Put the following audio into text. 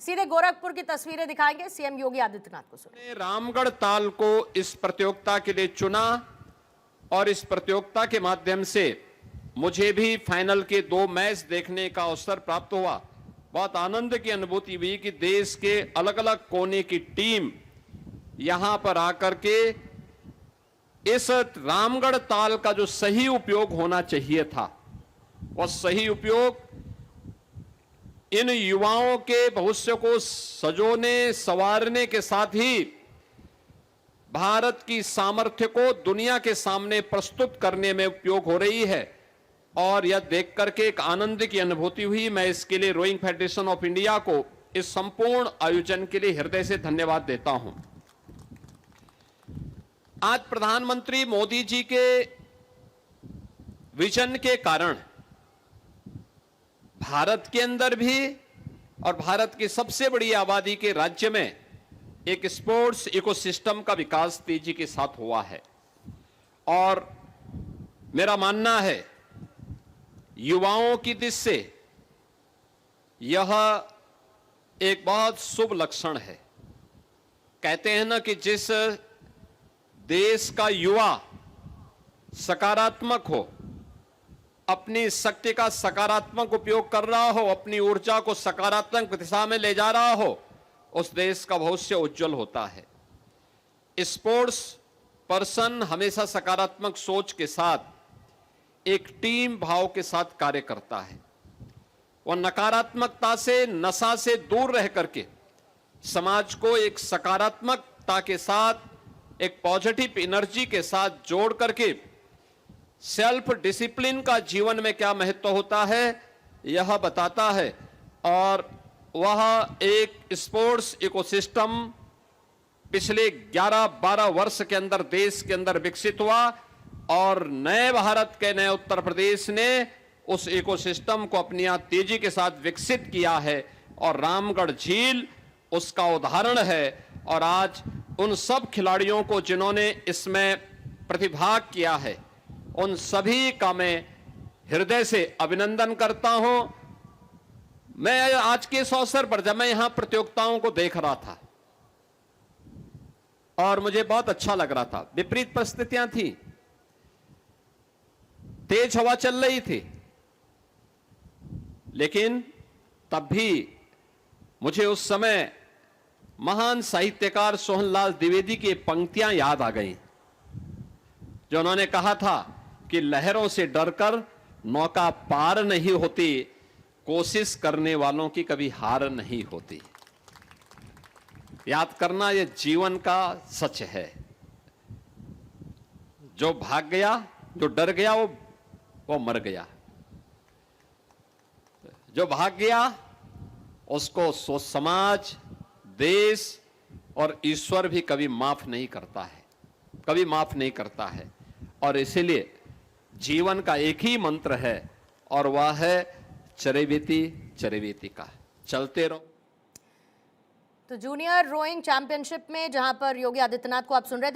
सीधे गोरखपुर की तस्वीरें दिखाएंगे सीएम योगी आदित्यनाथ को। सुनिए। रामगढ़ ताल को इस प्रतियोगिता के लिए चुना और इस प्रतियोगिता के माध्यम से मुझे भी फाइनल के 2 मैच देखने का अवसर प्राप्त हुआ। बहुत आनंद की अनुभूति हुई कि देश के अलग अलग कोने की टीम यहां पर आकर के इस रामगढ़ ताल का जो सही उपयोग होना चाहिए था, वह सही उपयोग इन युवाओं के भविष्य को सजोने संवारने के साथ ही भारत की सामर्थ्य को दुनिया के सामने प्रस्तुत करने में उपयोग हो रही है। और यह देख करके एक आनंद की अनुभूति हुई। मैं इसके लिए रोइंग फेडरेशन ऑफ इंडिया को इस संपूर्ण आयोजन के लिए हृदय से धन्यवाद देता हूं। आज प्रधानमंत्री मोदी जी के विजन के कारण भारत के अंदर भी और भारत की सबसे बड़ी आबादी के राज्य में एक स्पोर्ट्स इकोसिस्टम का विकास तेजी के साथ हुआ है। और मेरा मानना है युवाओं की दृष्टि से यह एक बहुत शुभ लक्षण है। कहते हैं ना कि जिस देश का युवा सकारात्मक हो, अपनी शक्ति का सकारात्मक उपयोग कर रहा हो, अपनी ऊर्जा को सकारात्मक दिशा में ले जा रहा हो, उस देश का भविष्य उज्जवल होता है। स्पोर्ट्स पर्सन हमेशा सकारात्मक सोच के साथ एक टीम भाव के साथ कार्य करता है। वह नकारात्मकता से, नशा से दूर रह करके समाज को एक सकारात्मकता के साथ, एक पॉजिटिव एनर्जी के साथ जोड़ करके सेल्फ डिसिप्लिन का जीवन में क्या महत्व होता है यह बताता है। और वह एक स्पोर्ट्स इकोसिस्टम पिछले 11-12 वर्ष के अंदर देश के अंदर विकसित हुआ और नए भारत के नए उत्तर प्रदेश ने उस इकोसिस्टम को अपनी तेजी के साथ विकसित किया है और रामगढ़ झील उसका उदाहरण है। और आज उन सब खिलाड़ियों को जिन्होंने इसमें प्रतिभाग किया है, उन सभी का मैं हृदय से अभिनंदन करता हूं। मैं आज के इस अवसर पर जब मैं यहां प्रतियोगिताओं को देख रहा था और मुझे बहुत अच्छा लग रहा था। विपरीत परिस्थितियां थी, तेज हवा चल रही थी, लेकिन तब भी मुझे उस समय महान साहित्यकार सोहनलाल द्विवेदी की पंक्तियां याद आ गईं, जो उन्होंने कहा था कि लहरों से डरकर नौका पार नहीं होती, कोशिश करने वालों की कभी हार नहीं होती। याद करना यह जीवन का सच है। जो भाग गया, जो डर गया, वो मर गया। जो भाग गया उसको समाज, देश और ईश्वर भी कभी माफ नहीं करता है, कभी माफ नहीं करता है। और इसीलिए जीवन का एक ही मंत्र है और वह है चरेवेति चरेवेति का, चलते रहो। तो जूनियर रोइंग चैंपियनशिप में जहां पर योगी आदित्यनाथ को आप सुन रहे थे।